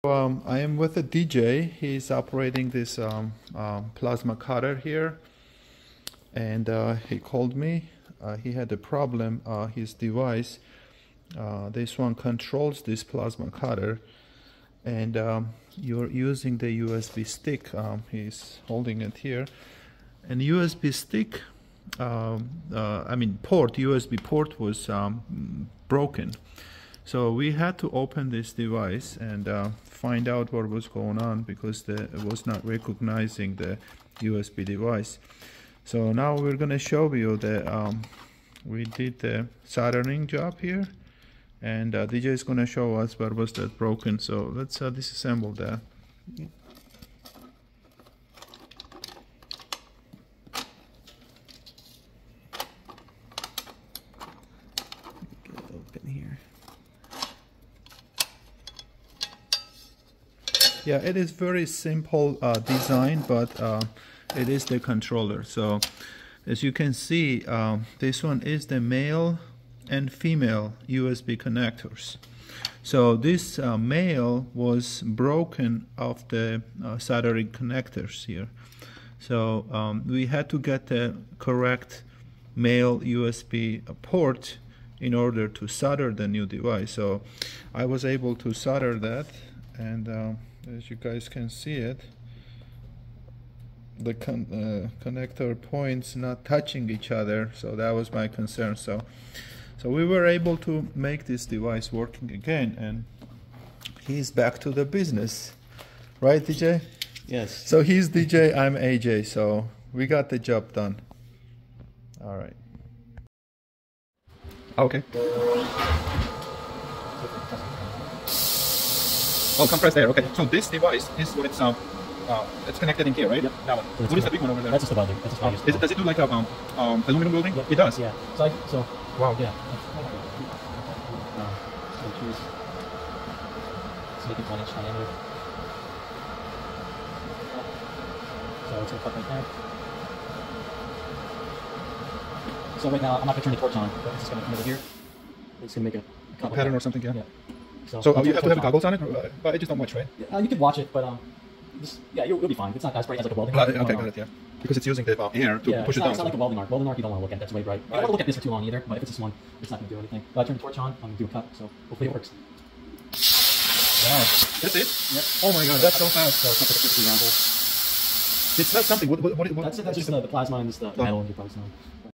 I am with a DJ. He's operating this plasma cutter here, and he called me. He had a problem. His device, this one controls this plasma cutter, and you're using the USB stick. He's holding it here, and USB stick, USB port was broken. So we had to open this device and find out what was going on, because it was not recognizing the USB device. So now we're going to show you that we did the soldering job here, and DJ is going to show us what was that broken. So let's disassemble that. Get it open here. Yeah, it is very simple design, but it is the controller. So as you can see, this one is the male and female USB connectors. So this male was broken off the soldering connectors here. So we had to get the correct male USB port in order to solder the new device. So I was able to solder that, and as you guys can see it, the connector points not touching each other, so that was my concern. So we were able to make this device working again, and he's back to the business, right, DJ? Yes. So he's DJ, I'm AJ, so we got the job done. All right. Okay. Oh, compressed air. Okay. So this device is what it's connected in here, right? Yep. That one. What is the big one over there? That's just a welding. That's just welding. Does it do like a aluminum welding? Yep. It does. Yeah. So Wow. Yeah. So make it 1 inch diameter. So it's gonna cut right there. So right now I'm not gonna turn the torch on, but it's just gonna come over here. It's gonna make a pattern or something, yeah. So you have to have goggles on it, but I just don't watch, right? You can watch it, but you'll be fine. It's not as bright as like a welding arc. Okay, got it, yeah. Because it's using the air to push it down. It's not like a welding arc. Welding arc you don't want to look at. That's way bright. You don't want to look at this for too long either, but if it's this one, it's not going to do anything. But I turn the torch on, I'm going to do a cut, so hopefully it works. Wow. That's it? Yep. Oh my god, that's so fast. So it's not like a 50 round hole. It's not something. That's just the plasma and just the metal, as you probably know.